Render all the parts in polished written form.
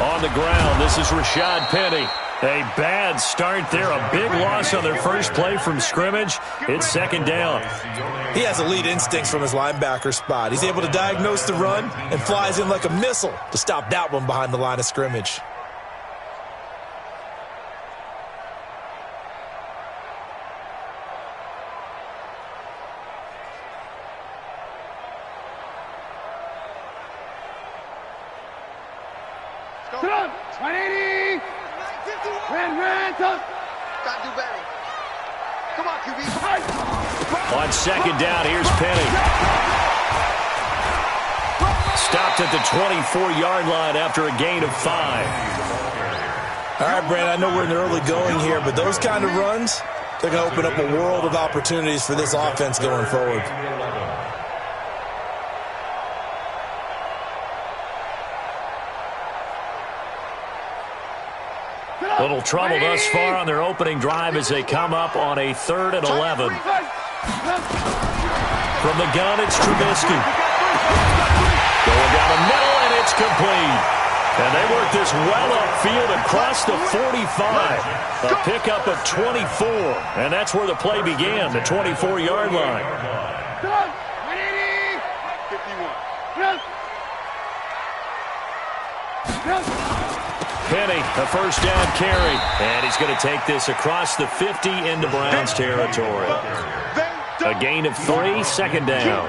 On the ground, this is Rashad Penny. A bad start there, a big loss on their first play from scrimmage. It's second down. He has elite instincts from his linebacker spot. He's able to diagnose the run and flies in like a missile to stop that one behind the line of scrimmage. Come on, 180. Ran, tough. Got to do better. Come on, QB. On second down, here's Penny. Stopped at the 24-yard line after a gain of 5. All right, Brandon, I know we're in the early going here, but those kind of runs, they're going to open up a world of opportunities for this offense going forward. Little trouble thus far on their opening drive as they come up on a 3rd and 11. From the gun, it's Trubisky. Going down the middle, and it's complete. And they work this well upfield across the 45. A pickup of 24, and that's where the play began, the 24-yard line. 51. Penny, a first down carry. And he's going to take this across the 50 into Browns territory. A gain of 3, second down.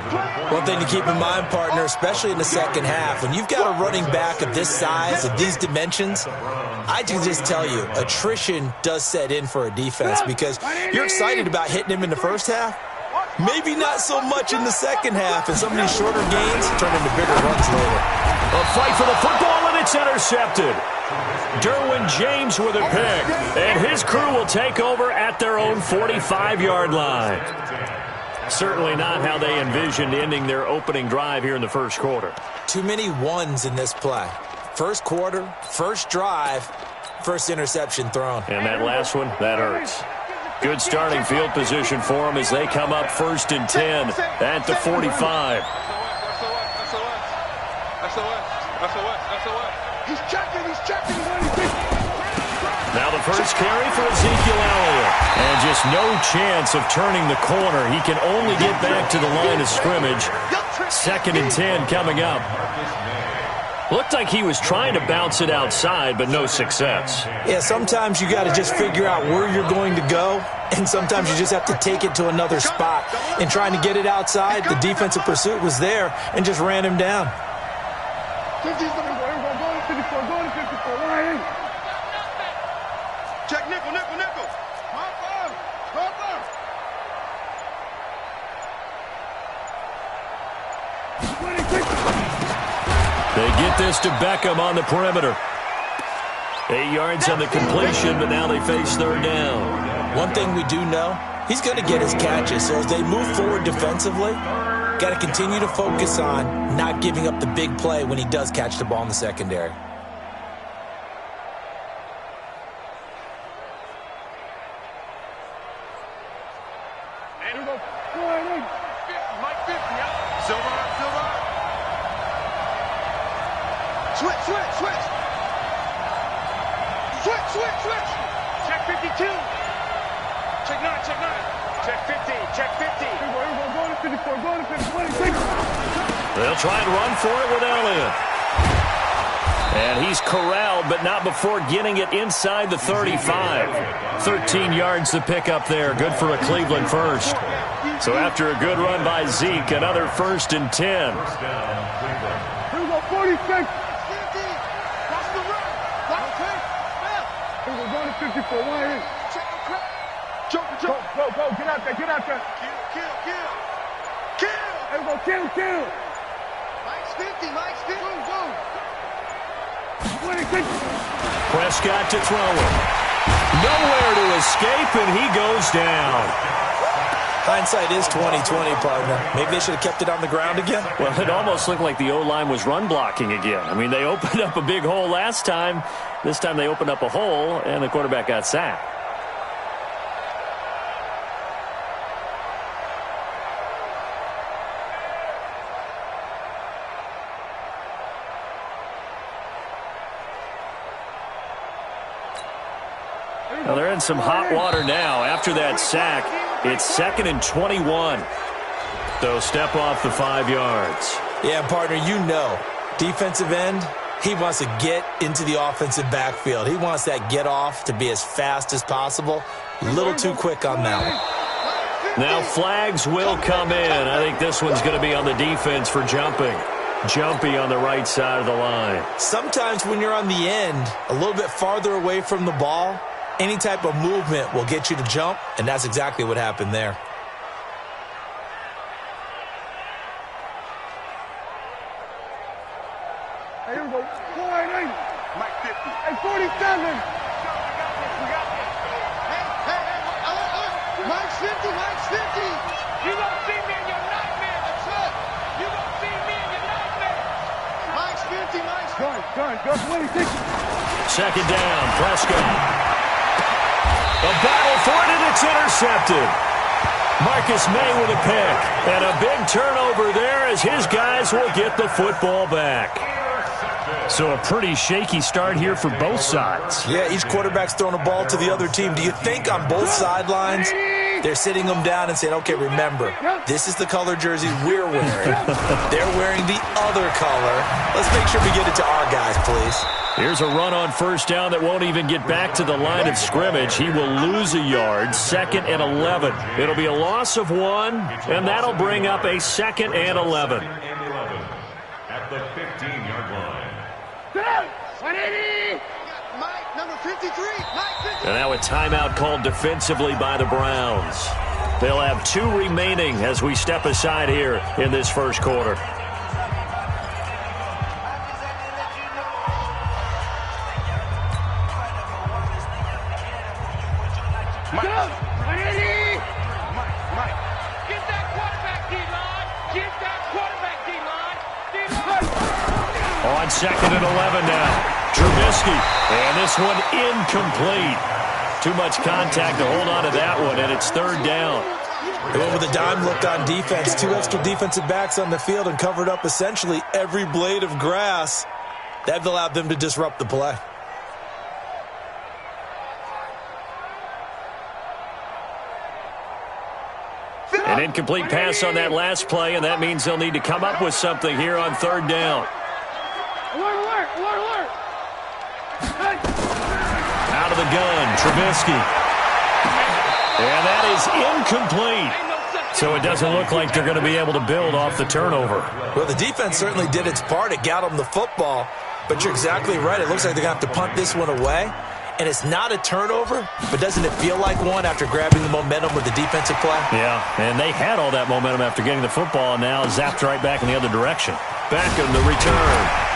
One thing to keep in mind, partner, especially in the second half, when you've got a running back of this size, of these dimensions, I can just tell you, attrition does set in for a defense because you're excited about hitting him in the first half. Maybe not so much in the second half, and some of these shorter gains turn into bigger runs later. A fight for the football, and it's intercepted. Derwin James with a pick, and his crew will take over at their own 45-yard line. Certainly not how they envisioned ending their opening drive here in the first quarter. Too many ones in this play. First quarter, first drive, first interception thrown. And that last one, that hurts. Good starting field position for them as they come up 1st and 10 at the 45. He's checking. Now the first carry for Ezekiel Elliott. And just no chance of turning the corner. He can only get back to the line of scrimmage. 2nd and 10 coming up. Looked like he was trying to bounce it outside, but no success. Yeah, sometimes you got to just figure out where you're going to go, and sometimes you just have to take it to another spot. And trying to get it outside, the defensive pursuit was there and just ran him down. 54, go to 54, line. Check nickel. They get this to Beckham on the perimeter. 8 yards on the completion, but now they face 3rd down. One thing we do know, he's going to get his catches. So as they move forward defensively, got to continue to focus on not giving up the big play when he does catch the ball in the secondary. Switch. Check 52. Check 9. Check 50. Check 50. Go to 54, go to 54. They'll try and run for it with Elliott. And he's corralled, but not before getting it inside the 35. 13 yards to pick up there. Good for a Cleveland first. So after a good run by Zeke, another 1st and 10. Here we go, 46. Go to 54, line. Go, get out there. Kill. Here we go, kill. Mike's 50, go. 26. Prescott to throw it. Nowhere to escape, and he goes down. Hindsight is 20/20, partner. Maybe they should have kept it on the ground again. Well, it almost looked like the O-line was run blocking again. I mean, they opened up a big hole last time. This time they opened up a hole, and the quarterback got sacked. Well, they're in some hot water now. After that sack, it's 2nd and 21. So step off the 5 yards. Yeah, partner, you know, defensive end, he wants to get into the offensive backfield. He wants that get off to be as fast as possible. A little too quick on that one. Now flags will come in. I think this one's going to be on the defense for jumping. Jumpy on the right side of the line. Sometimes when you're on the end, a little bit farther away from the ball, any type of movement will get you to jump, and that's exactly what happened there. Hey, here we go. 480. Mike 50. Hey, 47. We got this. Hey, Mike's 50, Mike's 50. You gonna see me in your nightmare. That's it. You gonna see me in your nightmare. Mike's 50, Mike's 50. Done. Gus Willie, 60. 2nd down, Prescott. A battle for it, and it's intercepted. Marcus May with a pick. And a big turnover there as his guys will get the football back. So a pretty shaky start here for both sides. Yeah, each quarterback's throwing a ball to the other team. Do you think on both sidelines they're sitting them down and saying, okay, remember, this is the color jersey we're wearing. They're wearing the other color. Let's make sure we get it to our guys, please. Here's a run on 1st down that won't even get back to the line of scrimmage. He will lose a yard, 2nd and 11. It'll be a loss of 1, and that'll bring up a 2nd and 11. At the 15-yard line. 180. Mike, number 53. Mike 50. And now a timeout called defensively by the Browns. They'll have 2 remaining as we step aside here in this first quarter. Mike. 180. Mike. Get that quarterback, D-line. Get that quarterback, D-line. D-line. On 2nd and 11 now. Trubisky. And this one incomplete. Too much contact to hold on to that one, and it's 3rd down. They went with a dime look on defense. 2 extra defensive backs on the field and covered up essentially every blade of grass. That allowed them to disrupt the play. An incomplete pass on that last play, and that means they'll need to come up with something here on 3rd down. Alert. Hey. Out of the gun, Trubisky. And that is incomplete. So it doesn't look like they're going to be able to build off the turnover. Well, the defense certainly did its part. It got them the football. But you're exactly right. It looks like they're going to have to punt this one away. And it's not a turnover, but doesn't it feel like one after grabbing the momentum with the defensive play? Yeah, and they had all that momentum after getting the football, and now zapped right back in the other direction. Back in the return.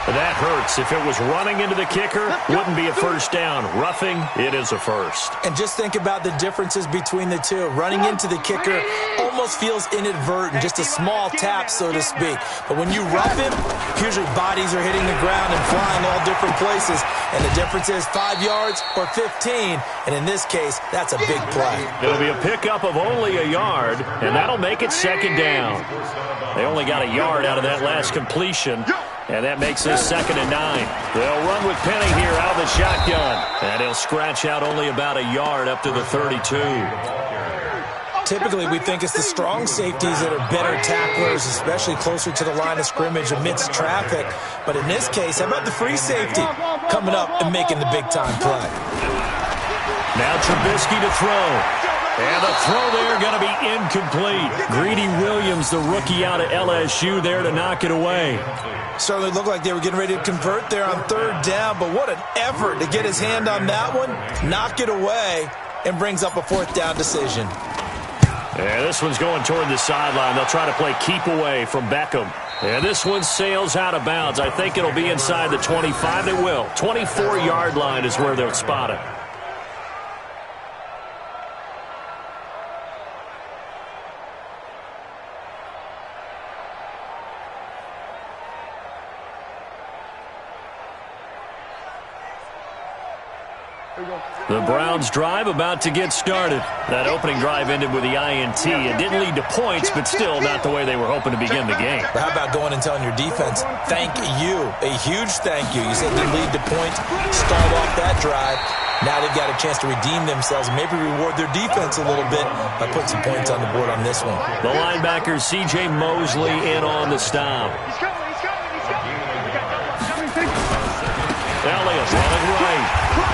That hurts. If it was running into the kicker, wouldn't be a 1st down. Roughing, it is a 1st. And just think about the differences between the two. Running into the kicker almost feels inadvertent, just a small tap, so to speak. But when you rough him, usually bodies are hitting the ground and flying all different places. And the difference is 5 yards or 15. And in this case, that's a big play. It'll be a pickup of only a yard, and that'll make it 2nd down. They only got a yard out of that last completion. And that makes this 2nd and 9. They'll run with Penny here out of the shotgun. And he'll scratch out only about a yard up to the 32. Typically, we think it's the strong safeties that are better tacklers, especially closer to the line of scrimmage amidst traffic. But in this case, how about the free safety coming up and making the big-time play? Now Trubisky to throw. And the throw there going to be incomplete. Greedy Williams, the rookie out of LSU, there to knock it away. Certainly looked like they were getting ready to convert there on 3rd down, but what an effort to get his hand on that one, knock it away, and brings up a 4th down decision. Yeah, this one's going toward the sideline. They'll try to play keep away from Beckham. And this one sails out of bounds. I think it'll be inside the 25. It will. 24-yard line is where they'll spot it. The Browns drive about to get started. That opening drive ended with the INT. It didn't lead to points, but still not the way they were hoping to begin the game. How about going and telling your defense, thank you, a huge thank you. You said they lead to points, start off that drive. Now they've got a chance to redeem themselves and maybe reward their defense a little bit by putting some points on the board on this one. The linebacker, C.J. Mosley, in on the stop. He's coming. Elliott running right.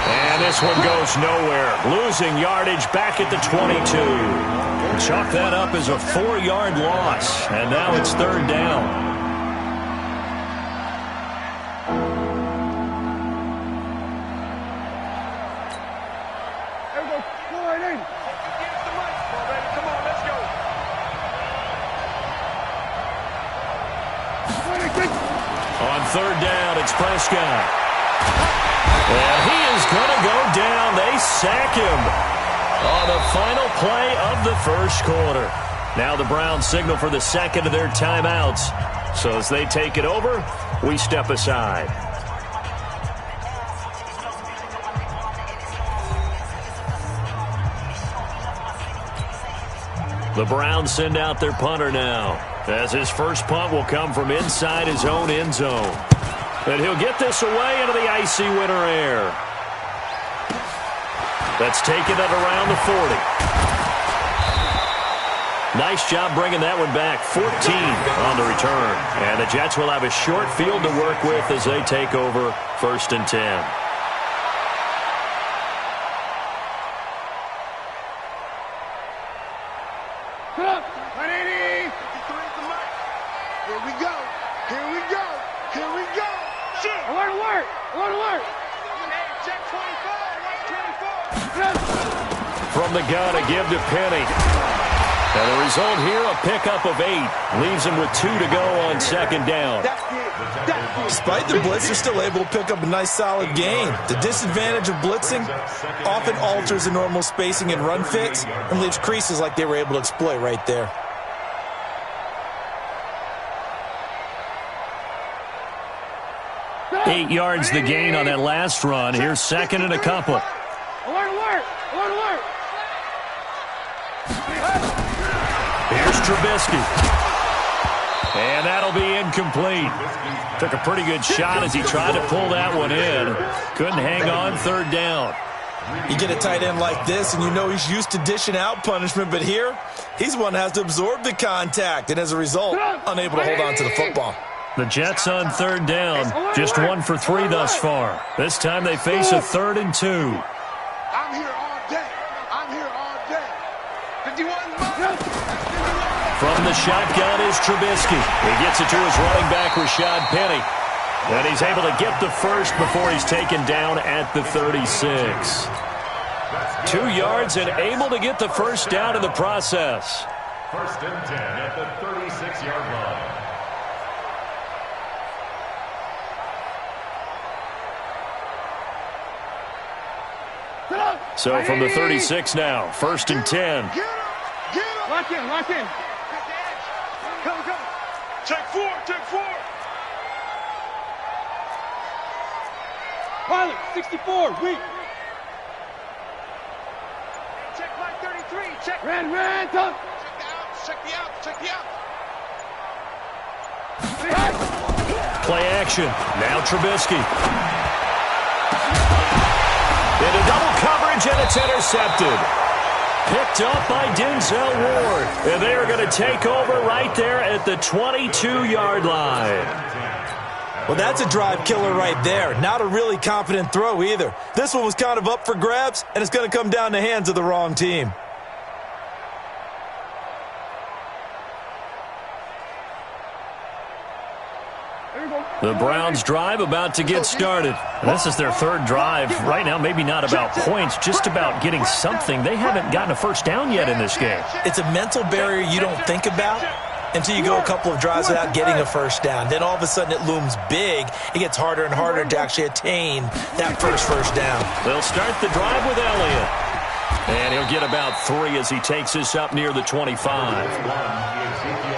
And this one goes nowhere. Losing yardage back at the 22. Chalk that up as a 4-yard loss. And now it's third down. There we go. Go right in. Come on, let's go. On third down, it's Prescott. And he is going to go down. They sack him on the final play of the first quarter. Now the Browns signal for the second of their timeouts. So as they take it over, we step aside. The Browns send out their punter now, as his first punt will come from inside his own end zone. And he'll get this away into the icy winter air. That's taken it around the 40. Nice job bringing that one back. 14 on the return. And the Jets will have a short field to work with as they take over first and 10. Here we go. Here we go. Here we go. I want to work. Hey, check 25. Watch 24. From the gun, a give to Penny. And the result here, a pickup of 8. Leaves him with 2 to go on second down. Despite the blitz, they're still able to pick up a nice solid gain. The disadvantage of blitzing often alters the normal spacing and run fits and leaves creases like they were able to exploit right there. Eight yards the gain on that last run. Here's second and a couple. I want to work. Here's Trubisky. And that'll be incomplete. Took a pretty good shot as he tried to pull that one in. Couldn't hang on third down. You get a tight end like this, and you know he's used to dishing out punishment, but here, he's one that has to absorb the contact, and as a result, unable to hold on to the football. The Jets on third down, just 1 for 3 thus far. This time they face a 3rd and 2. I'm here all day. 51. From the shotgun is Trubisky. He gets it to his running back, Rashad Penny. And he's able to get the first before he's taken down at the 36. 2 yards and able to get the first down in the process. First and 10 at the 36-yard line. So from the 36 now, first and 10. Lock in. Come. Check 4. Pilot, 64, weak. Check line 33. Check. Ran, tough. Check the out. Play action. Now Trubisky. Into double coverage, and it's intercepted. Picked up by Denzel Ward. And they are going to take over right there at the 22-yard line. Well, that's a drive killer right there. Not a really confident throw either. This one was kind of up for grabs, and it's going to come down the hands of the wrong team. The Browns drive about to get started. This is their 3rd drive. Right now, maybe not about points, just about getting something. They haven't gotten a first down yet in this game. It's a mental barrier you don't think about until you go a couple of drives without getting a first down. Then all of a sudden it looms big. It gets harder and harder to actually attain that first down. They'll start the drive with Elliott. And he'll get about 3 as he takes this up near the 25.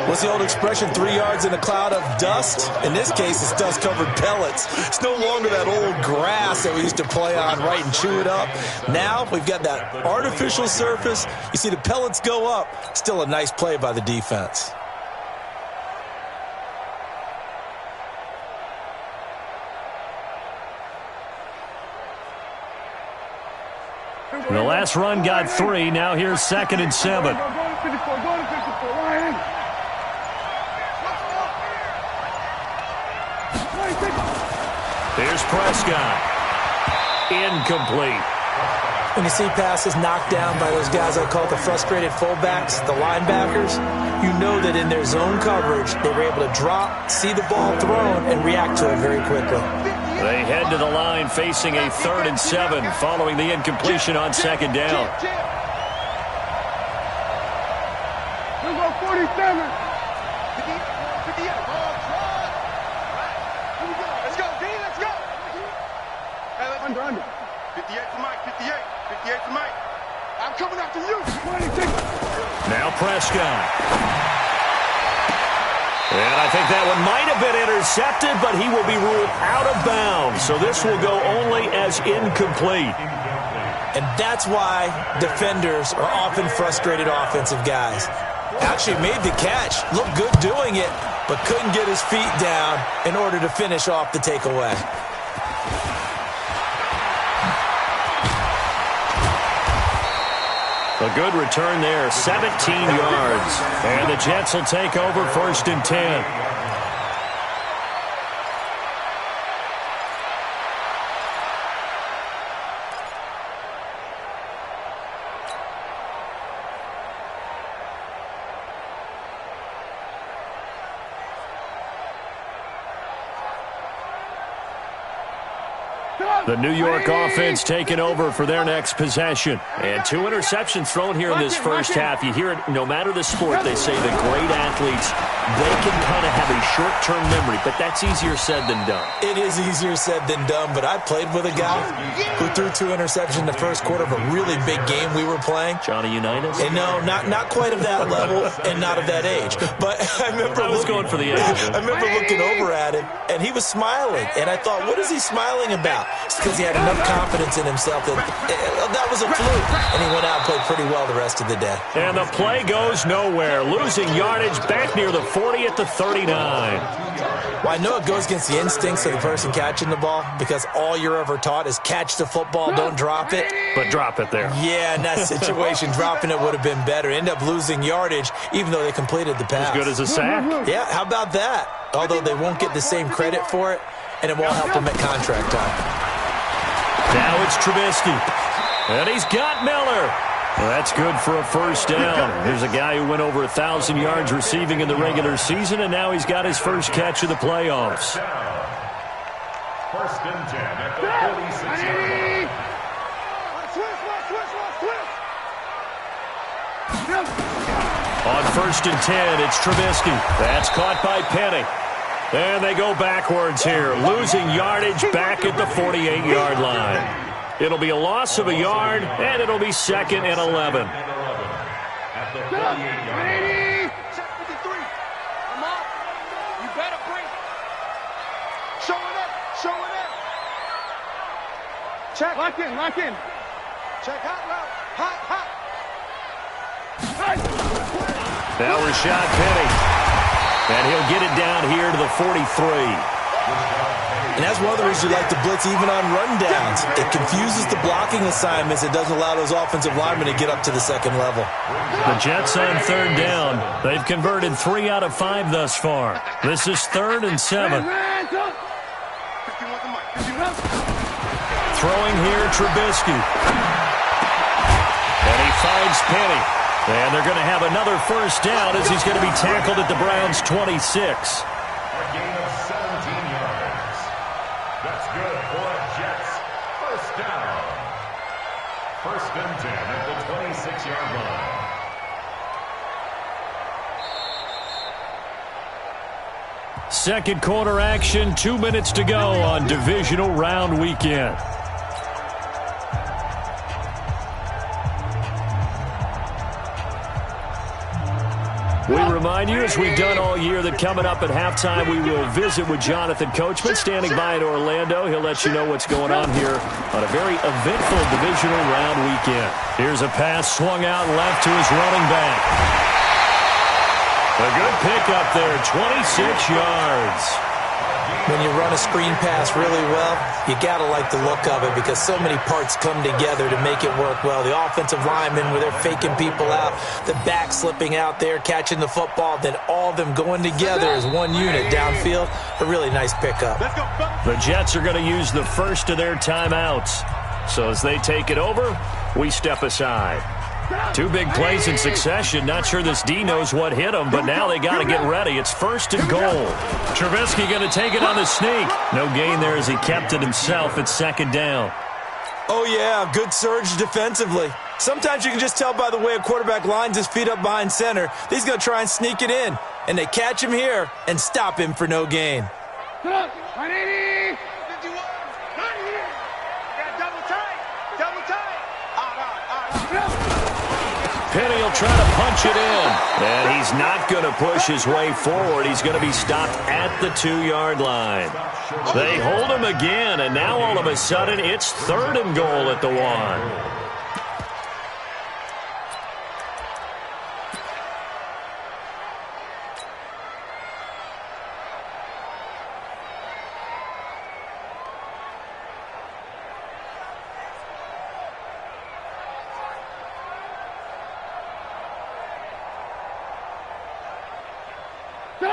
What's the old expression, 3 yards in a cloud of dust? In this case, it's dust-covered pellets. It's no longer that old grass that we used to play on, right, and chew it up. Now we've got that artificial surface. You see the pellets go up. Still a nice play by the defense. The last run got 3. Now here's 2nd and 7. Go to 54, go to 54, line. Here's Prescott. Incomplete. When you see passes knocked down by those guys I call the frustrated fullbacks, the linebackers, you know that in their zone coverage, they were able to drop, see the ball thrown, and react to it very quickly. They head to the line facing a 3rd and 7 following the incompletion on 2nd down. Let's go 47. Let's go, D, let's go. Under. 58 to Mike, 58. 58 to Mike. I'm coming after you. 26. Now Prescott. And I think that one might have been intercepted, but he will be ruled out of bounds. So this will go only as incomplete. And that's why defenders are often frustrated offensive guys. Actually made the catch, looked good doing it, but couldn't get his feet down in order to finish off the takeaway. A good return there, 17 yards. And the Jets will take over 1st and 10. The New York offense taking over for their next possession. And 2 interceptions thrown here in this first half. You hear it, no matter the sport, they say that great athletes, they can kind of have a short-term memory, but that's easier said than done. It is easier said than done, but I played with a guy who threw 2 interceptions in the first quarter of a really big game we were playing. Johnny Unitas? And no, not quite of that level and not of that age. But I remember going for the age. I remember looking over at him, and he was smiling. And I thought, what is he smiling about? It's because he had enough confidence in himself that was a fluke. And he went out and played pretty well the rest of the day. And the play goes nowhere. Losing yardage back near the 40 at the 39. Well, I know it goes against the instincts of the person catching the ball because all you're ever taught is catch the football, don't drop it. But drop it there. Yeah, in that situation, dropping it would have been better. End up losing yardage even though they completed the pass. As good as a sack. Yeah, how about that? Although they won't get the same credit for it, and it won't help them at contract time. Now it's Trubisky. And he's got Miller. Well, that's good for a 1st down. Here's a guy who went over 1,000 yards receiving in the regular season, and now he's got his first catch of the playoffs. 1st and 10 at the 46-yard line. On 1st and 10, it's Trubisky. That's caught by Penny. And they go backwards here, losing yardage back at the 48-yard line. It'll be a loss of a yard, and it'll be 2nd and 11. At the 48-yard line. Check 53. Come on. You better bring. Show it up. Show it up. Check. Lock in. Check hot route. Hot. Now Rashad Penny. And he'll get it down here to the 43. And that's one of the reasons you like to blitz even on rundowns. It confuses the blocking assignments. It doesn't allow those offensive linemen to get up to the 2nd level. The Jets on 3rd down. They've converted 3 out of 5 thus far. This is 3rd and 7. Throwing here, Trubisky. And he finds Penny. And they're going to have another 1st down as he's going to be tackled at the Browns' 26. A gain of 17 yards. That's good for the Jets. 1st down. 1st and 10 at the 26-yard line. Second quarter action, 2 minutes to go on divisional round weekend. We remind you, as we've done all year, that coming up at halftime, we will visit with Jonathan Coachman standing by in Orlando. He'll let you know what's going on here on a very eventful divisional round weekend. Here's a pass swung out left to his running back. A good pickup there, 26 yards. When you run a screen pass really well, you got to like the look of it because so many parts come together to make it work well. The offensive linemen, where they're faking people out, the back slipping out there, catching the football, then all of them going together as one unit downfield. A really nice pickup. The Jets are going to use the first of their timeouts. So as they take it over, we step aside. Two big plays in succession. Not sure this D knows what hit him, but now they got to get ready. It's 1st and goal. Trubisky going to take it on the sneak. No gain there as he kept it himself at 2nd down. Oh, yeah, good surge defensively. Sometimes you can just tell by the way a quarterback lines his feet up behind center. He's going to try and sneak it in, and they catch him here and stop him for no gain. Penny will try to punch it in. And he's not going to push his way forward. He's going to be stopped at the 2-yard line. They hold him again, and now all of a sudden it's 3rd and goal at the 1.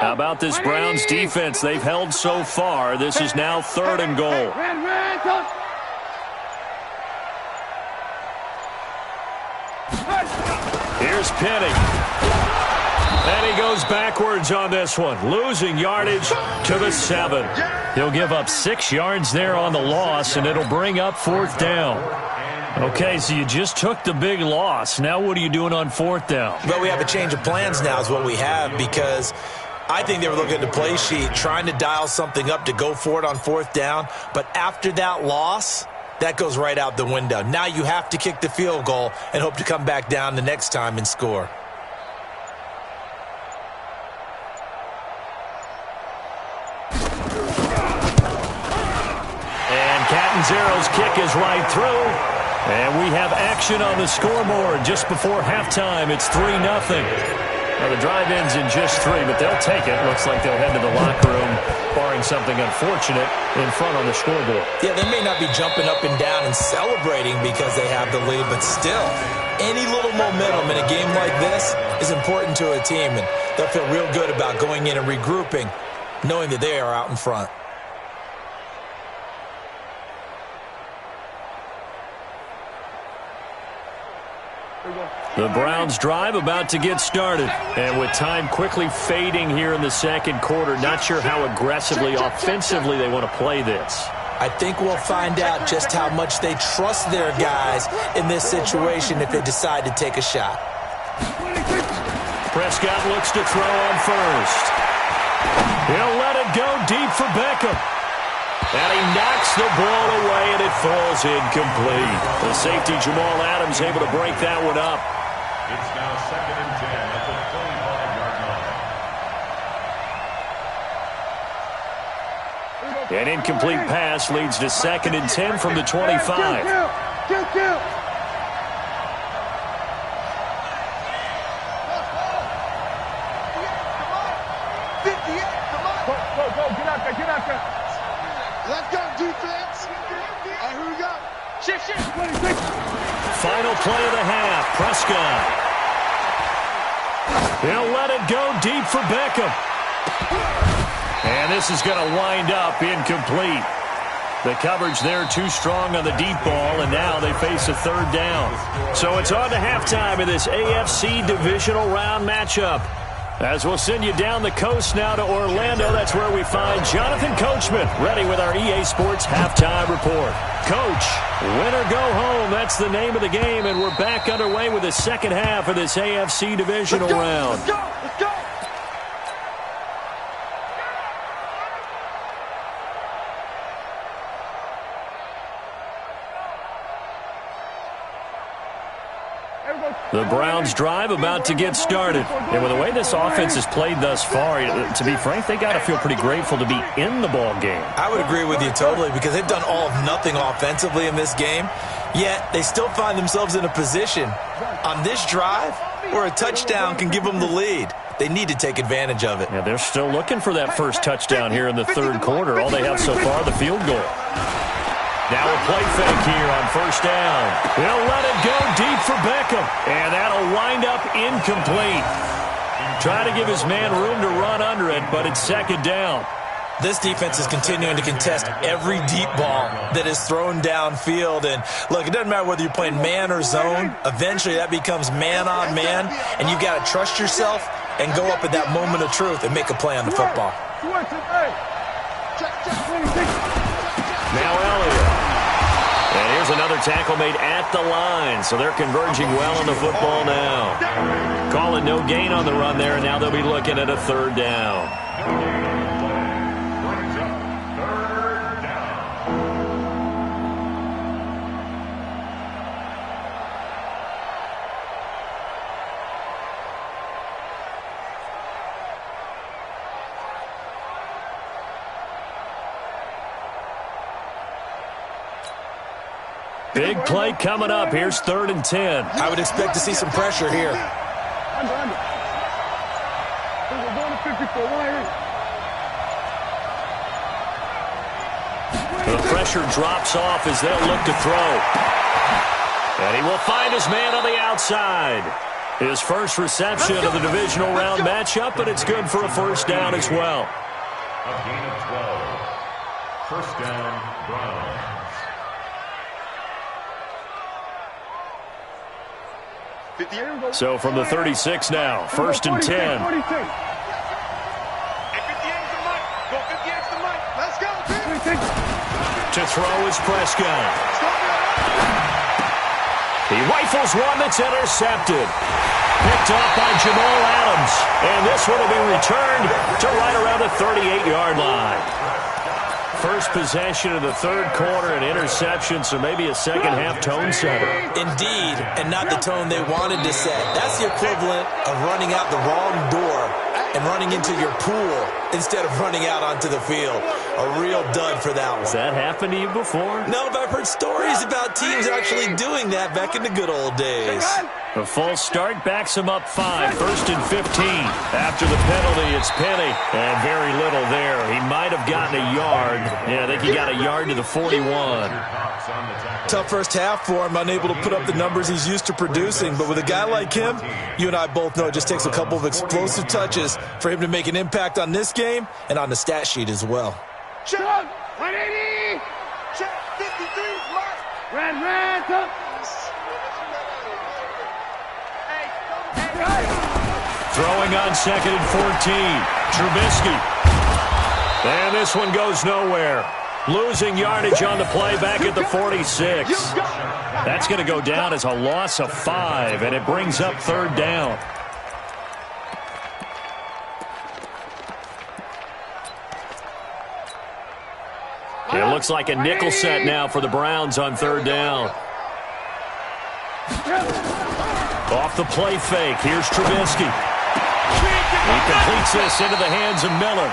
How about this Browns defense? They've held so far. This is now 3rd and goal. Here's Penny. And he goes backwards on this one, losing yardage to the 7. He'll give up 6 yards there on the loss, and it'll bring up 4th down. Okay, so you just took the big loss. Now what are you doing on 4th down? Well, we have a change of plans now is what we have, because I think they were looking at the play sheet, trying to dial something up to go for it on 4th down. But after that loss, that goes right out the window. Now you have to kick the field goal and hope to come back down the next time and score. And Catanzaro's kick is right through. And we have action on the scoreboard just before halftime. It's 3-0. Well, the drive ends in just 3, but they'll take it. Looks like they'll head to the locker room, barring something unfortunate, in front on the scoreboard. Yeah, they may not be jumping up and down and celebrating because they have the lead, but still, any little momentum in a game like this is important to a team, and they'll feel real good about going in and regrouping, knowing that they are out in front. The Browns drive about to get started. And with time quickly fading here in the 2nd quarter, not sure how aggressively, offensively they want to play this. I think we'll find out just how much they trust their guys in this situation if they decide to take a shot. Prescott looks to throw on first. He'll let it go deep for Beckham. And he knocks the ball away, and it falls incomplete. The safety, Jamal Adams, able to break that one up. It's now 2nd and 10 at the 25-yard line. An incomplete pass leads to 2nd and 10 from the 25. Let's go, defense. All right, who we got? Shift. Final play of the half. Prescott. He'll let it go deep for Beckham. And this is going to wind up incomplete. The coverage there too strong on the deep ball, and now they face a 3rd down. So it's on to halftime in this AFC divisional round matchup. As we'll send you down the coast now to Orlando, that's where we find Jonathan Coachman, ready with our EA Sports Halftime Report. Coach, win or go home, that's the name of the game, and we're back underway with the 2nd half of this AFC divisional round. Let's go. The Browns drive about to get started. And with the way this offense has played thus far, to be frank, they got to feel pretty grateful to be in the ball game. I would agree with you totally because they've done all of nothing offensively in this game, yet they still find themselves in a position on this drive where a touchdown can give them the lead. They need to take advantage of it. Yeah, they're still looking for that first touchdown here in the third quarter. All they have so far, the field goal. Now a play fake here on first down. He'll let it go deep for Beckham. And that'll wind up incomplete. Try to give his man room to run under it, but it's second down. This defense is continuing to contest every deep ball that is thrown downfield. And, look, it doesn't matter whether you're playing man or zone. Eventually, that becomes man on man, and you've got to trust yourself and go up at that moment of truth and make a play on the football. Now Elliott. And here's another tackle made at the line, so they're converging well on the football now. Calling no gain on the run there, and now they'll be looking at a third down. Big play coming up. Here's 3rd and 10. I would expect to see some pressure here. The pressure drops off as they'll look to throw. And he will find his man on the outside. His first reception of the divisional round matchup, but it's good for a first down as well. A gain of 12. First down, Browns. So from the 36 now, 1st and 10. To throw is Prescott. He rifles one that's intercepted. Picked up by Jamal Adams. And this one will be returned to right around the 38-yard line. First possession of the third quarter, an interception, so maybe a second-half tone setter. Indeed, and not the tone they wanted to set. That's the equivalent of running out the wrong door and running into your pool instead of running out onto the field. A real dud for that one. Has that happened to you before? No, but I've heard stories about teams actually doing that back in the good old days. A false start backs him up 5, 1st and 15. After the penalty, it's Penny. And very little there. He might have gotten a yard. Yeah, I think he got a yard to the 41. Tough first half for him, unable to put up the numbers he's used to producing. But with a guy like him, you and I both know it just takes a couple of explosive touches for him to make an impact on this game and on the stat sheet as well. Check 180. Check 53. Mark. Red. Throwing on 2nd and 14. Trubisky. And this one goes nowhere. Losing yardage on the play back at the 46. That's going to go down as a loss of 5, and it brings up 3rd down. It looks like a nickel set now for the Browns on 3rd down. Off the play fake. Here's Trubisky. He completes this into the hands of Miller.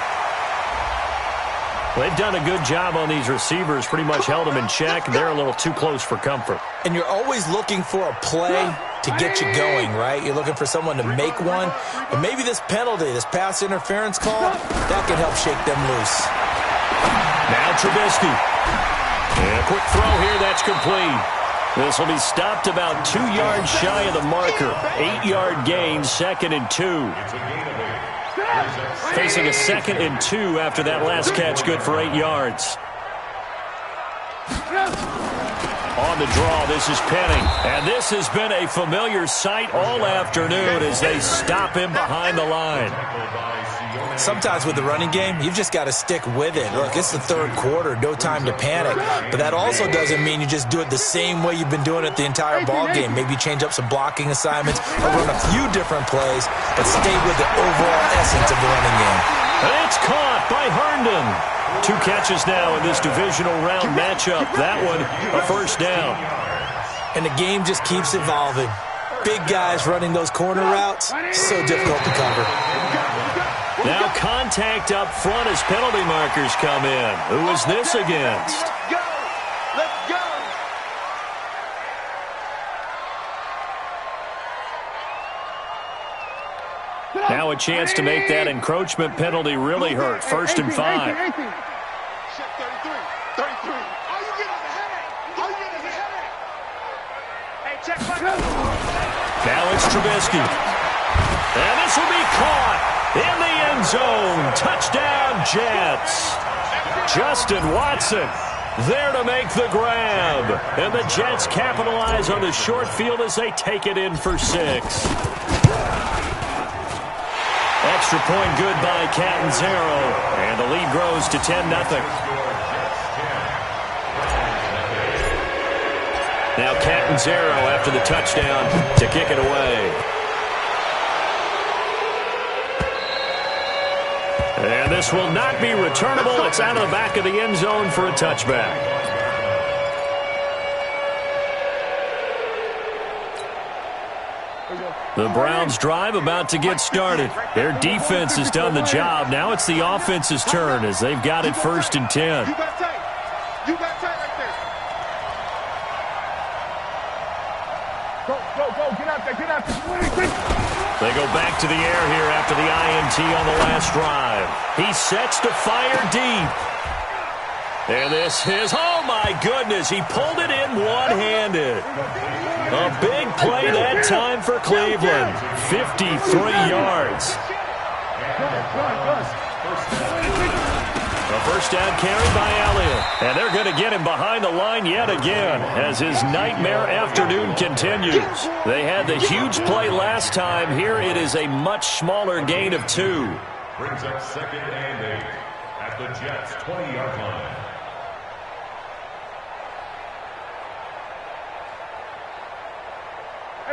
They've done a good job on these receivers, pretty much held them in check. They're a little too close for comfort. And you're always looking for a play to get you going, right? You're looking for someone to make one. But maybe this penalty, this pass interference call, that can help shake them loose. Now Trubisky. And a quick throw here, that's complete. This will be stopped about 2 yards shy of the marker. 8-yard gain, 2nd and 2. Facing a 2nd and 2 after that last catch, good for 8 yards. On the draw, this is Penny. And this has been a familiar sight all afternoon as they stop him behind the line. Sometimes with the running game, you've just got to stick with it. Look, it's the third quarter, no time to panic. But that also doesn't mean you just do it the same way you've been doing it the entire ball game. Maybe change up some blocking assignments or run a few different plays, but stay with the overall essence of the running game. And it's caught by Herndon. 2 catches now in this divisional round matchup. That one, a first down. And the game just keeps evolving. Big guys running those corner routes, so difficult to cover. Now contact up front as penalty markers come in. Who is this against? Let's go. Let's go. Now a chance to make that encroachment penalty really hurt. 1st and 5. Check 33. 33. All you get is a headache. All you get is a headache. Hey, check my... Now it's Trubisky. And this will be caught in the end zone. Touchdown, Jets. Justin Watson there to make the grab. And the Jets capitalize on the short field as they take it in for 6. Extra point good by Catanzaro. And the lead grows to 10-0. Now Catanzaro after the touchdown to kick it away. And this will not be returnable. It's out of the back of the end zone for a touchback. The Browns drive about to get started. Their defense has done the job. Now it's the offense's turn as they've got it 1st and 10. You got tight. You got tight right there. Go. Get out there. Get out there. They go back to the air here after the INT on the last drive. He sets to fire deep. And this is, oh my goodness, he pulled it in one-handed. A big play that time for Cleveland. 53 yards. A first down carry by Elliott. And they're going to get him behind the line yet again as his nightmare afternoon continues. They had the huge play last time. Here it is a much smaller gain of 2. Brings up 2nd and 8 at the Jets' 20-yard line.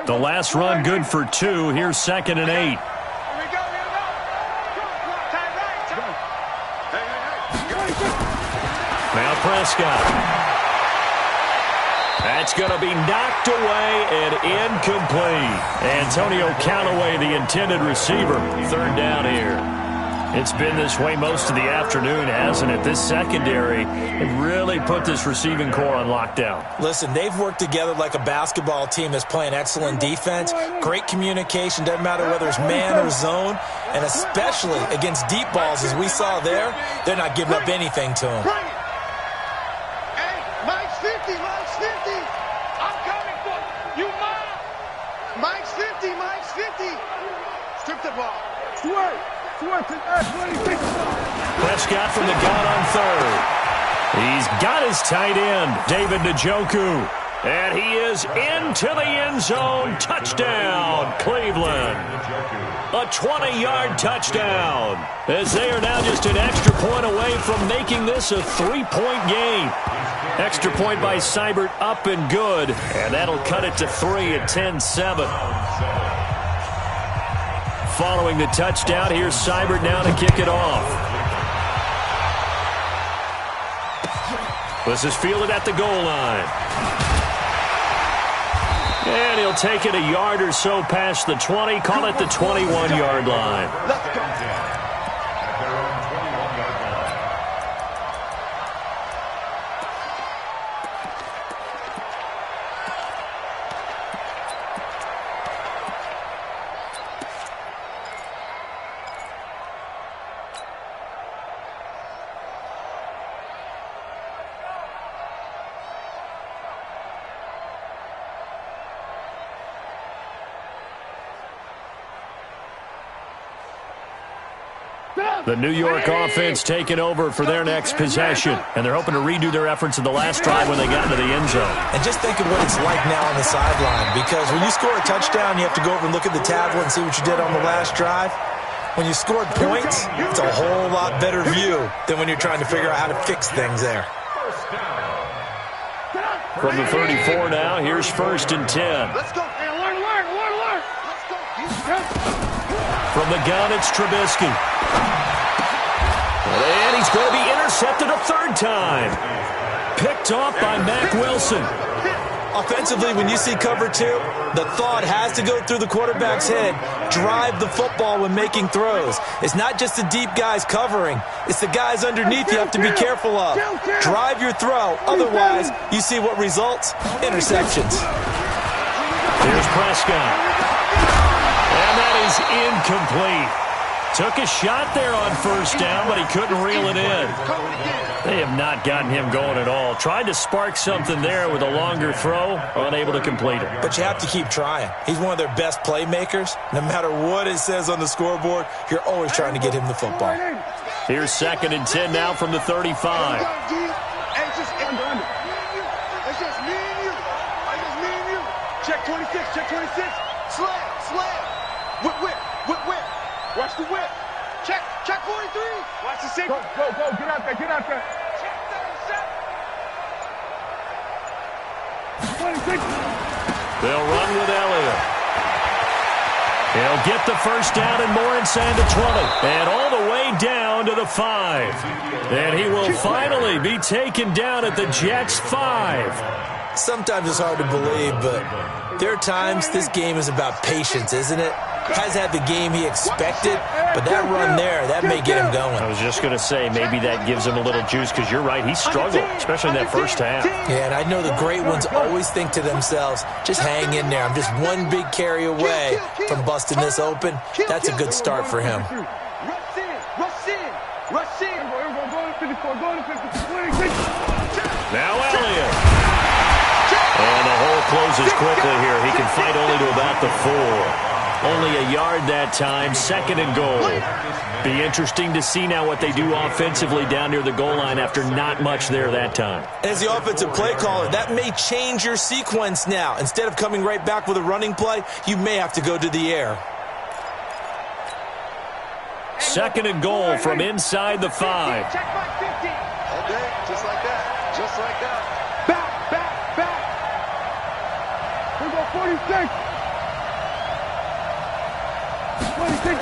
The last run good for 2. Here's 2nd and 8. Here we go. Time right. Now Prescott. That's going to be knocked away and incomplete. Antonio Callaway, the intended receiver. 3rd down here. It's been this way most of the afternoon, hasn't it? This secondary have really put this receiving core on lockdown. Listen, they've worked together like a basketball team that's playing excellent defense. Great communication, doesn't matter whether it's man or zone. And especially against deep balls, as we saw there, they're not giving up anything to them. Bring it. Hey, Mike's 50. Mike's 50. I'm coming for you. Mike's 50. Mike's 50. Strip the ball. Swerve. Prescott from the gun on 3rd. He's got his tight end, David Njoku. And he is into the end zone. Touchdown, Cleveland. A 20-yard touchdown. As they are now just an extra point away from making this a 3-point game. Extra point by Seibert up and good. And that'll cut it to 3 at 10-7. Following the touchdown, here's Seibert now to kick it off. This is fielded at the goal line. And he'll take it a yard or so past the 20, call it the 21-yard line. Let's go. At their own 21-yard line. The New York offense taking over for their next possession. And they're hoping to redo their efforts in the last drive when they got into the end zone. And just think of what it's like now on the sideline. Because when you score a touchdown, you have to go over and look at the tablet and see what you did on the last drive. When you scored points, it's a whole lot better view than when you're trying to figure out how to fix things there. From the 34 now, here's 1st and 10. Let's go. Hey, learn. Let's go. From the gun, it's Trubisky. And he's going to be intercepted a 3rd time. Picked off by Mack Wilson. Offensively, when you see cover two, the thought has to go through the quarterback's head. Drive the football when making throws. It's not just the deep guys covering. It's the guys underneath you have to be careful of. Drive your throw. Otherwise, you see what results? Interceptions. Here's Prescott. And that is incomplete. Took a shot there on first down, but he couldn't reel it in. They have not gotten him going at all. Tried to spark something there with a longer throw, unable to complete it. But you have to keep trying. He's one of their best playmakers. No matter what it says on the scoreboard, you're always trying to get him the football. Here's 2nd and 10 now from the 35. Check 26, check 26. Slam. Whip. Watch the whip. Check 43. Watch the safety. Go, get out there. Check 36. They'll run with Elliott. He'll get the first down and more inside the 20. And all the way down to the 5. And he will finally be taken down at the Jets' 5. Sometimes it's hard to believe, but there are times this game is about patience, isn't it? Has had the game he expected, but that run there, that may get him going. I was just going to say, maybe that gives him a little juice, because you're right, he struggled, especially in that first half. Yeah, and I know the great ones always think to themselves, just hang in there. I'm just one big carry away from busting this open. That's a good start for him. Rush in. Now Elliott. And the hole closes quickly here. He can fight only to about the 4. Only a yard that time, 2nd and goal. Be interesting to see now what they do offensively down near the goal line after not much there that time. As the offensive play caller, that may change your sequence now. Instead of coming right back with a running play, you may have to go to the air. 2nd and goal from inside the 5. Check 50. Okay, just like that. Back. We go 46. 26.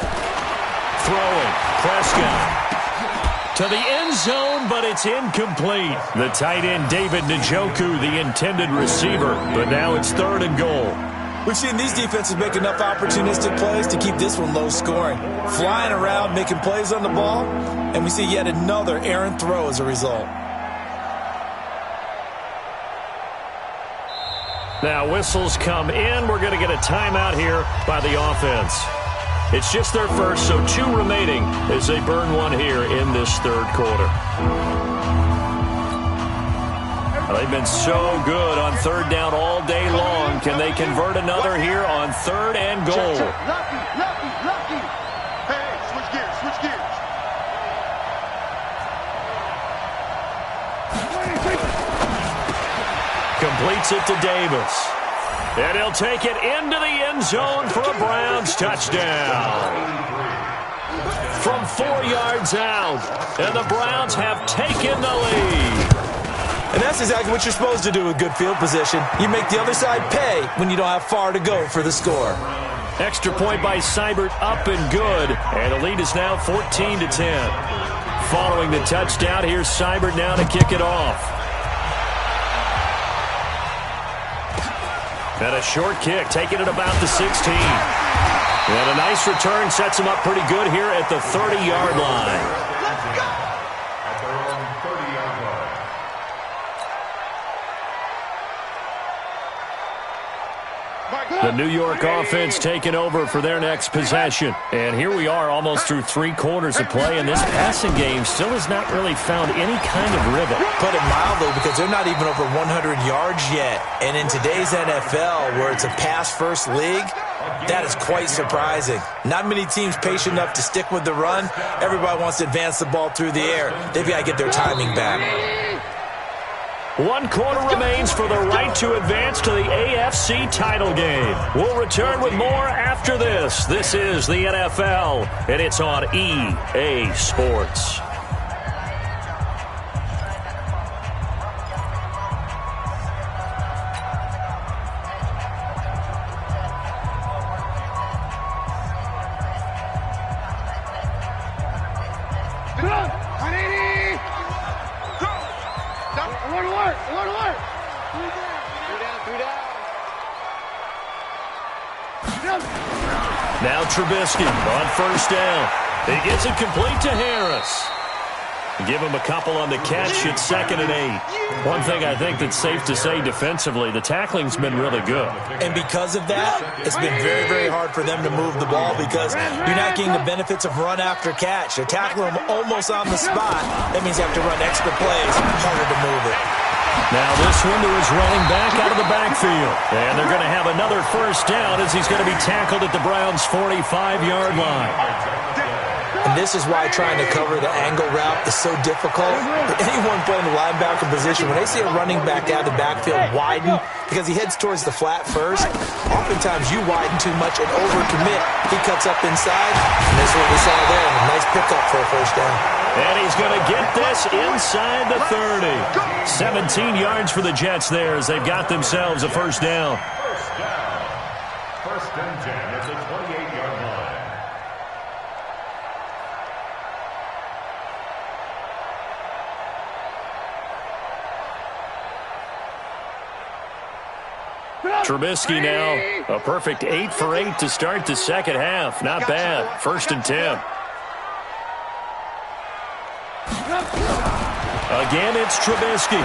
Throwing. Prescott. To the end zone, but it's incomplete. The tight end, David Njoku, the intended receiver. But now it's 3rd and goal. We've seen these defenses make enough opportunistic plays to keep this one low scoring. Flying around, making plays on the ball, and we see yet another errant throw as a result. Now whistles come in. We're going to get a timeout here by the offense. It's just their first, so 2 remaining as they burn one here in this 3rd quarter. They've been so good on 3rd down all day long. Can they convert another here on 3rd and goal? Lucky. Hey, switch gears. Completes it to Davis. And he'll take it into the end zone for a Browns touchdown. From 4 yards out. And the Browns have taken the lead. And that's exactly what you're supposed to do with good field position. You make the other side pay when you don't have far to go for the score. Extra point by Seibert, up and good. And the lead is now 14-10. Following the touchdown, here's Seibert now to kick it off. And a short kick, taking it about the 16. And a nice return sets him up pretty good here at the 30-yard line. Let's go! At their own 30-yard line. The New York offense taking over for their next possession. And here we are almost through 3 quarters of play, and this passing game still has not really found any kind of rhythm. Put it mildly, because they're not even over 100 yards yet. And in today's NFL, where it's a pass-first league, that is quite surprising. Not many teams patient enough to stick with the run. Everybody wants to advance the ball through the air. They've got to get their timing back. 1 quarter remains for the right to advance to the AFC title game. We'll return with more after this. This is the NFL, and it's on EA Sports. Alert! Three down. Trubisky on first down. He gets it complete to Harris. Give him a couple on the catch at 2nd and 8. One thing I think that's safe to say defensively, the tackling's been really good. And because of that, it's been very, very hard for them to move the ball because you're not getting the benefits of run after catch. They're tackling them almost on the spot. That means you have to run extra plays, harder to move it. Now this window is running back out of the backfield. And they're going to have another first down as he's going to be tackled at the Browns' 45-yard line. And this is why trying to cover the angle route is so difficult. Anyone playing the linebacker position, when they see a running back out of the backfield widen, because he heads towards the flat first, oftentimes you widen too much and overcommit. He cuts up inside, and that's what we saw there. A nice pickup for a first down. And he's going to get this inside the 30. 17 yards for the Jets there as they've got themselves a first down. First and 10 at the 28-yard line. Trubisky now, a perfect 8 for 8 to start the second half. Not bad. 1st and 10. Again, it's Trubisky.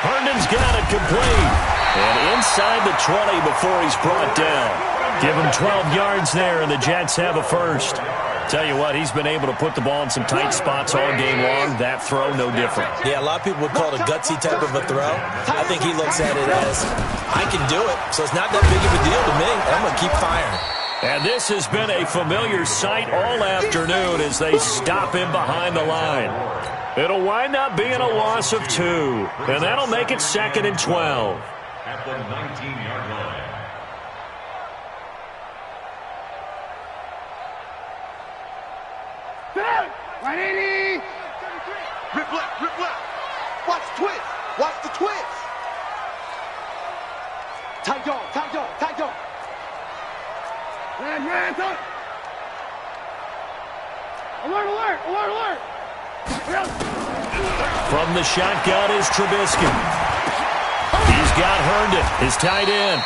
Herndon's got it complete. And inside the 20 before he's brought down. Give him 12 yards there, and the Jets have a first. Tell you what, he's been able to put the ball in some tight spots all game long. That throw, no different. Yeah, a lot of people would call it a gutsy type of a throw. I think he looks at it as, I can do it, so it's not that big of a deal to me. I'm going to keep firing. And this has been a familiar sight all afternoon as they stop him behind the line. It'll wind up being a loss of 2, and that'll make it 2nd and 12. At the 19-yard line. Right, 80. Rip left. Watch the twist. Watch the twist. Tight dog. Red, up. Alert. From the shotgun is Trubisky. He's got Herndon, his tight end.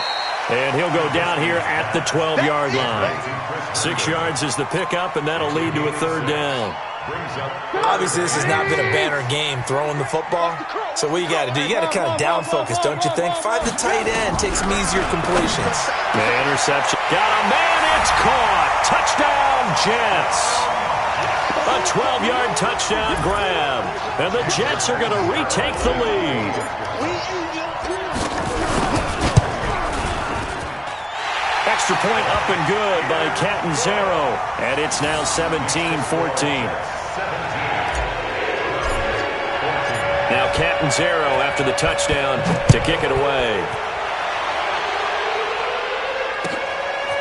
And he'll go down here at the 12-yard line. 6 yards is the pickup, and that'll lead to a 3rd down. Obviously, this has not been a banner game throwing the football. So what you got to do, you got to kind of down focus, don't you think? Find the tight end, take some easier completions. The interception. Got a man, it's caught. Touchdown, Jets. A 12-yard touchdown grab. And the Jets are going to retake the lead. Extra point up and good by Catanzaro. And it's now 17-14. Now Catanzaro after the touchdown to kick it away.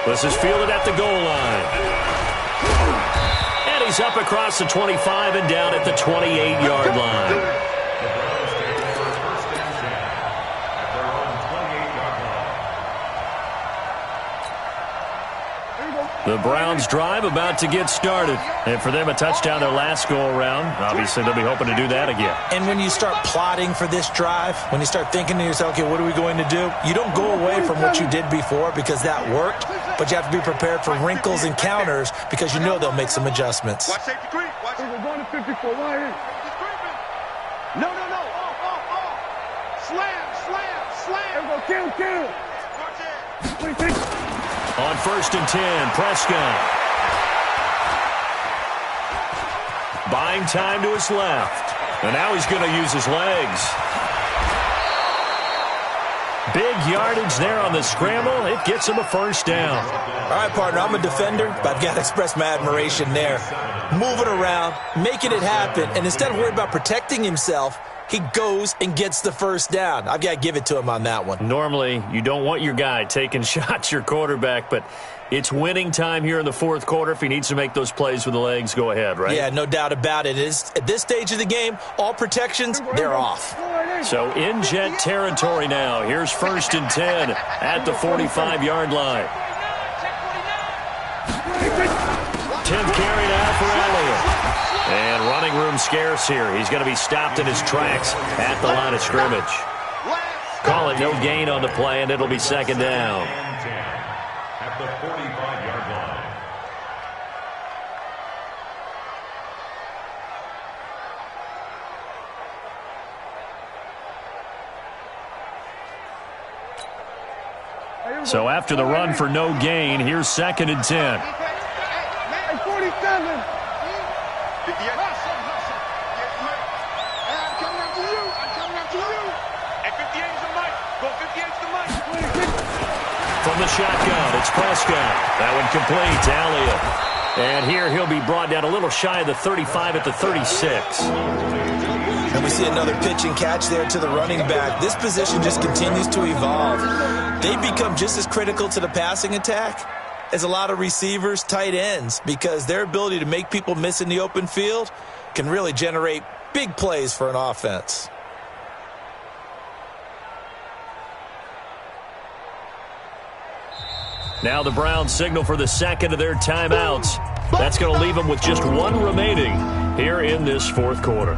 This is fielded at the goal line. And he's up across the 25 and down at the 28-yard line. The Browns drive about to get started. And for them, a touchdown their last go-around. Obviously, they'll be hoping to do that again. And when you start plotting for this drive, when you start thinking to yourself, okay, what are we going to do? You don't go away from what you did before because that worked, but you have to be prepared for wrinkles and counters because you know they'll make some adjustments. Watch safety creep. Watch it. We're going to 54. Why? No. Slam. There we go. Kill. Watch it. 26. On 1st and 10, Prescott. Buying time to his left. And now he's going to use his legs. Big yardage there on the scramble. It gets him a first down. All right, partner, I'm a defender, but I've got to express my admiration there. Moving around, making it happen, and instead of worrying about protecting himself, he goes and gets the first down. I've got to give it to him on that one. Normally, you don't want your guy taking shots, your quarterback, but it's winning time here in the 4th quarter. If he needs to make those plays with the legs, go ahead, right? Yeah, no doubt about it. At this stage of the game, all protections, they're off. So in Jet territory now. Here's 1st and 10 at the 45-yard line. 10th carry now for Elliott. And running room scarce here. He's going to be stopped in his tracks at the line of scrimmage. Call it no gain on the play, and it'll be 2nd down. At the 45-yard line. So after the run for no gain, here's 2nd and 10. Hey, 47. From the shotgun, it's Prescott. That one complete to Elliott. And here he'll be brought down a little shy of the 35 at the 36. And we see another pitch and catch there to the running back. This position just continues to evolve. They become just as critical to the passing attack as a lot of receivers, tight ends, because their ability to make people miss in the open field can really generate big plays for an offense. Now the Browns signal for the second of their timeouts. That's going to leave them with just one remaining here in this fourth quarter.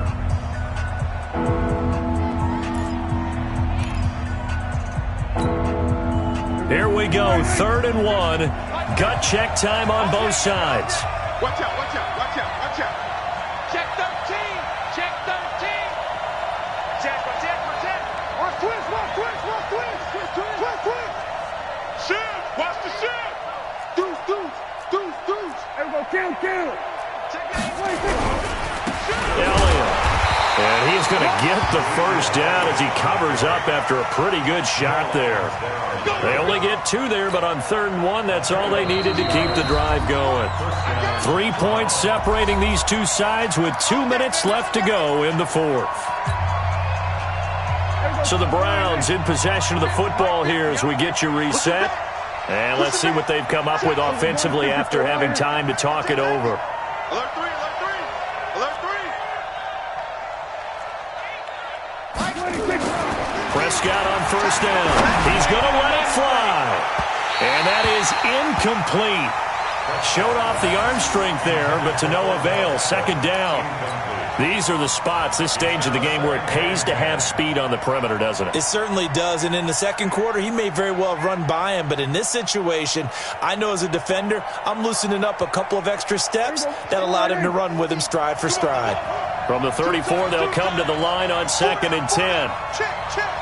Here we go, 3rd and 1. Gut check time on both sides. Watch out, watch out, watch out, watch out. Check 13, check 13. Check, check, check. Watch twist, watch twist, watch twist. Twist, twist. Shift, watch the shift. Deuce, deuce, deuce, deuce. Everybody kill. Check Elliott. And he's going to get the first down as he covers up after a pretty good shot there. They only get 2 there, but on 3rd and 1, that's all they needed to keep the drive going. 3 points separating these two sides with 2 minutes left to go in the fourth. So the Browns in possession of the football here as we get you reset. And let's see what they've come up with offensively after having time to talk it over. Alert 3, alert 3. Alert 3. Prescott on first down. He's going to let it fly. And that is incomplete. Showed off the arm strength there, but to no avail. 2nd down. These are the spots, this stage of the game, where it pays to have speed on the perimeter, doesn't it? It certainly does, and in the second quarter, he may very well have run by him, but in this situation, I know as a defender, I'm loosening up a couple of extra steps that allowed him to run with him stride for stride. From the 34, they'll come to the line on 2nd and 10. Check, check.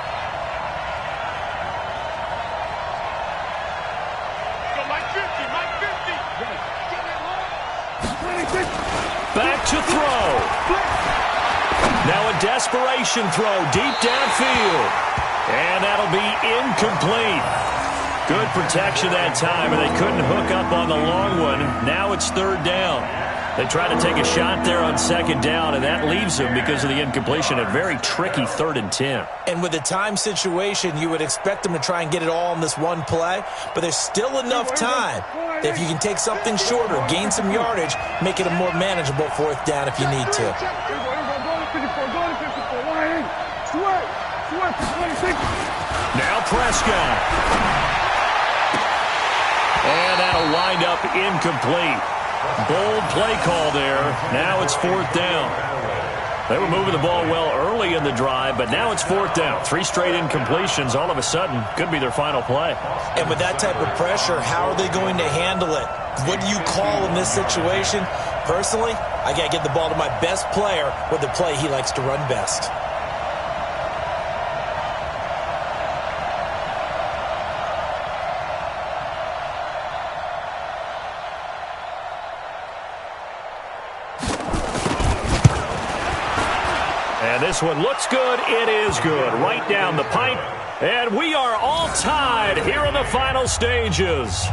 Go, Mike 50, Mike 50. Back to throw. Now a desperation throw deep downfield. And that'll be incomplete. Good protection that time, and they couldn't hook up on the long one. Now it's 3rd down. They try to take a shot there on 2nd down, and that leaves them, because of the incompletion, a very tricky 3rd and 10. And with the time situation, you would expect them to try and get it all in this one play, but there's still enough time that if you can take something shorter, gain some yardage, make it a more manageable 4th down if you need to. Now Prescott. And that'll wind up incomplete. Bold play call there. Now it's 4th down. They were moving the ball well early in the drive, but now it's 4th down. 3 straight incompletions all of a sudden could be their final play. And with that type of pressure, how are they going to handle it? What do you call in this situation? Personally, I got to get the ball to my best player with the play he likes to run best. And this one looks good. It is good. Right down the pipe. And we are all tied here in the final stages.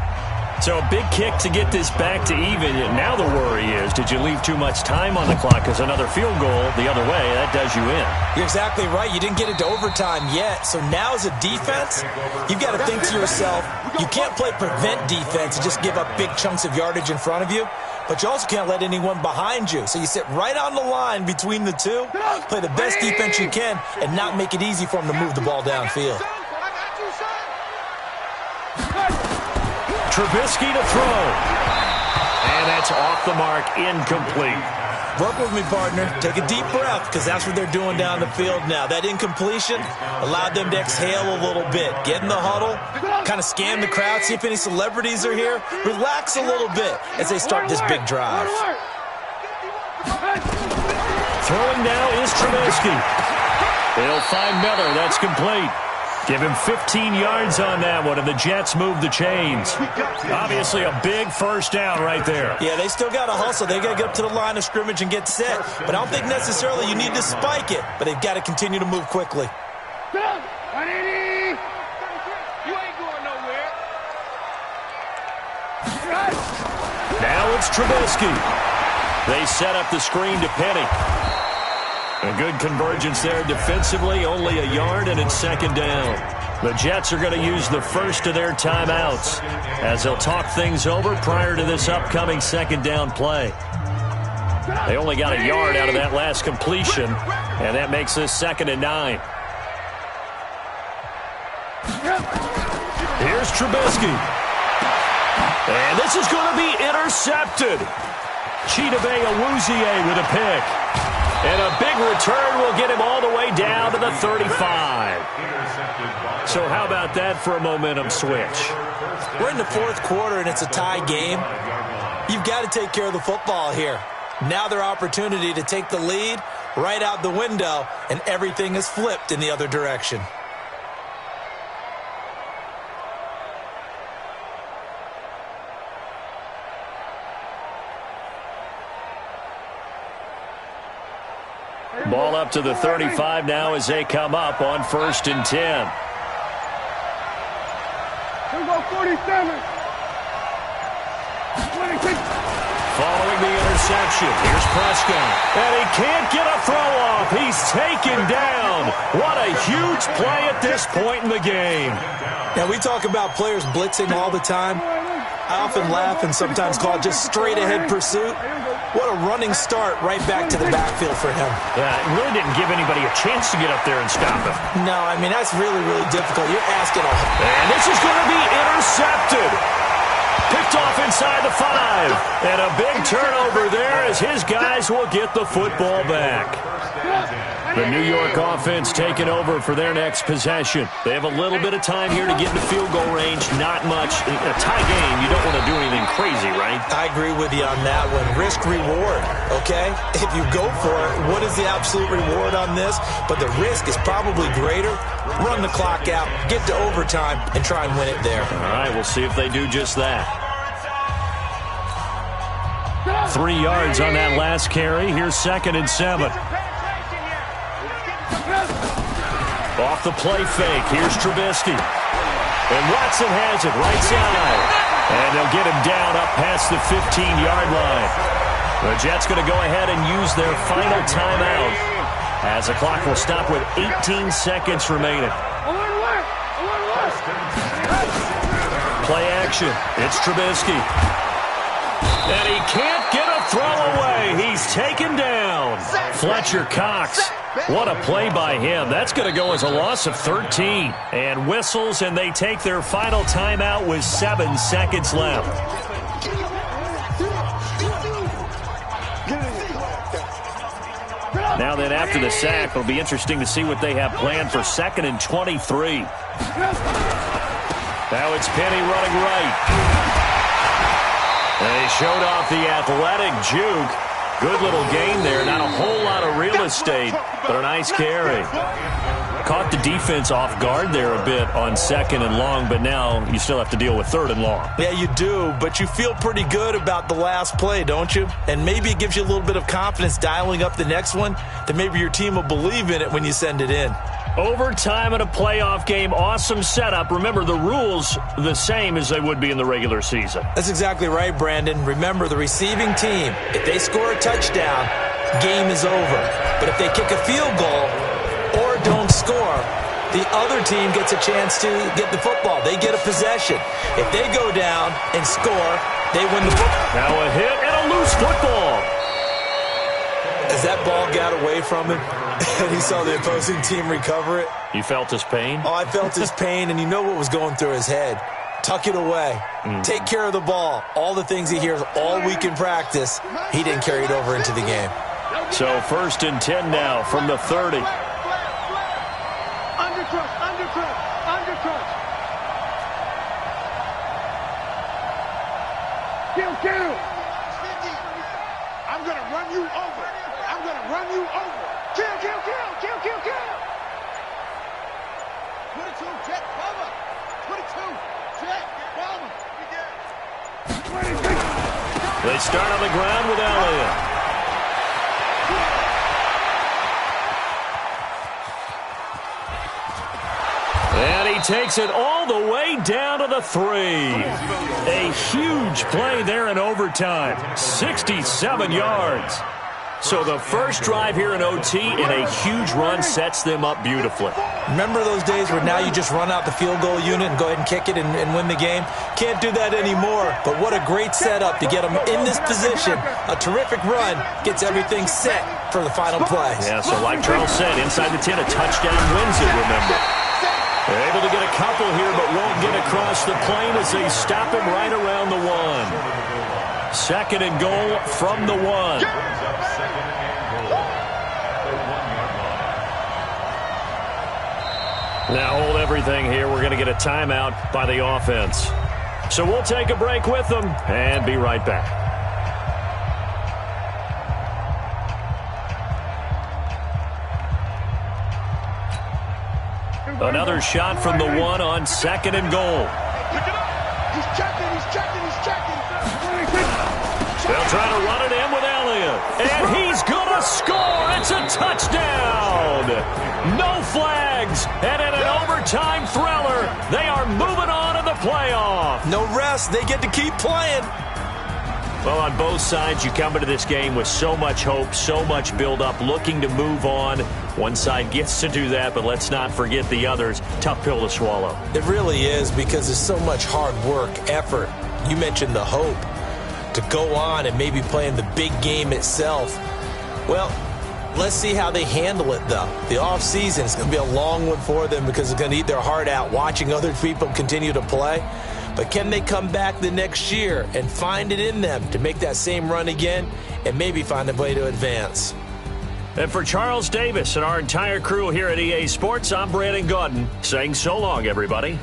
So a big kick to get this back to even. Now the worry is, did you leave too much time on the clock? Because another field goal the other way, that does you in. You're exactly right. You didn't get into overtime yet. So now as a defense, you've got to think to yourself, you can't play prevent defense and just give up big chunks of yardage in front of you. But you also can't let anyone behind you. So you sit right on the line between the two, play the best defense you can, and not make it easy for them to move the ball downfield. Trubisky to throw. And that's off the mark, incomplete. Work with me, partner. Take a deep breath, because that's what they're doing down the field now. That incompletion allowed them to exhale a little bit. Get in the huddle, kind of scan the crowd, see if any celebrities are here. Relax a little bit as they start this big drive. Throwing now is Trubisky. They'll find Miller. That's complete. Give him 15 yards on that one, and the Jets move the chains. Obviously a big first down right there. Yeah, they still got to hustle. They got to get up to the line of scrimmage and get set. But I don't think necessarily you need to spike it, but they've got to continue to move quickly. You ain't going nowhere. Now it's Trubisky. They set up the screen to Penny. A good convergence there defensively, only a yard, and it's second down. The Jets are going to use the first of their timeouts as they'll talk things over prior to this upcoming second down play. They only got a yard out of that last completion, and that makes this 2nd and 9. Here's Trubisky. And this is going to be intercepted. Chidobe Awuzie with a pick. And a big return will get him all the way down to the 35. So how about that for a momentum switch? We're in the 4th quarter, and it's a tie game. You've got to take care of the football here. Now their opportunity to take the lead right out the window, and everything is flipped in the other direction. Ball up to the 35 now as they come up on 1st and 10. Here we go, 47. 26. Following the interception, here's Prescott. And he can't get a throw off. He's taken down. What a huge play at this point in the game. Now, we talk about players blitzing all the time. I often laugh and sometimes call it just straight-ahead pursuit. What a running start right back to the backfield for him. Yeah, it really didn't give anybody a chance to get up there and stop him. No, I mean, that's really, really difficult. You're asking a... And this is going to be intercepted. Picked off inside the 5. And a big turnover there as his guys will get the football back. The New York offense taking over for their next possession. They have a little bit of time here to get into field goal range. Not much. In a tie game, you don't want to do anything crazy, right? I agree with you on that one. Risk-reward, okay? If you go for it, what is the absolute reward on this? But the risk is probably greater. Run the clock out, get to overtime, and try and win it there. All right, we'll see if they do just that. 3 yards on that last carry. Here's 2nd and 7. Off the play fake. Here's Trubisky. And Watson has it right side. And they'll get him down up past the 15-yard line. The Jets going to go ahead and use their final timeout as the clock will stop with 18 seconds remaining. Play action. It's Trubisky. And he can't get a throw away. He's taken down. Fletcher Cox. What a play by him. That's going to go as a loss of 13. And whistles, and they take their final timeout with 7 seconds left. Now then, after the sack, it'll be interesting to see what they have planned for 2nd and 23. Now it's Penny running right. They showed off the athletic juke. Good little gain there. Not a whole lot of real estate, but a nice carry. Caught the defense off guard there a bit on 2nd and long, but now you still have to deal with 3rd and long. Yeah, you do, but you feel pretty good about the last play, don't you? And maybe it gives you a little bit of confidence dialing up the next one, that maybe your team will believe in it when you send it in. Overtime in a playoff game, awesome setup. Remember, the rules the same as they would be in the regular season. That's exactly right, Brandon. Remember, the receiving team, if they score a touchdown, game is over. But if they kick a field goal or don't score, the other team gets a chance to get the football. They get a possession. If they go down and score, they win the football. Now a hit and a loose football. As that ball got away from him, and he saw the opposing team recover it. You felt his pain? Oh, I felt his pain, and you know what was going through his head. Tuck it away. Take care of the ball. All the things he hears all week in practice, he didn't carry it over into the game. So 1st and 10 now from the 30. Undercrush, undercrush, undercrush. Kill. I'm going to run you over. I'm going to run you over. Kill. 22, Jet, cover. 22, Jet, cover. They start on the ground with Elliott. And he takes it all the way down to the 3. A huge play there in overtime. 67 yards. So the first drive here in OT and a huge run sets them up beautifully. Remember those days where now you just run out the field goal unit and go ahead and kick it and win the game? Can't do that anymore. But what a great setup to get them in this position. A terrific run gets everything set for the final play. Yeah, so like Charles said, inside the 10, a touchdown wins it, remember. They're able to get a couple here, but won't get across the plane as they stop him right around the 1. 2nd and goal from the 1. Now hold everything here. We're going to get a timeout by the offense. So we'll take a break with them and be right back. Another shot from the 1 on 2nd and goal. Pick it up. He's checking. They'll try to run it in with Elliott. And he's going to score. It's a touchdown. No flags. And in an overtime thriller, they are moving on to the playoff. No rest. They get to keep playing. Well, on both sides, you come into this game with so much hope, so much build-up, looking to move on. One side gets to do that, but let's not forget the others. Tough pill to swallow. It really is because there's so much hard work, effort. You mentioned the hope to go on and maybe play in the big game itself. Well, let's see how they handle it, though. The offseason is going to be a long one for them because it's going to eat their heart out watching other people continue to play. But can they come back the next year and find it in them to make that same run again and maybe find a way to advance? And for Charles Davis and our entire crew here at EA Sports, I'm Brandon Gaudin saying so long, everybody.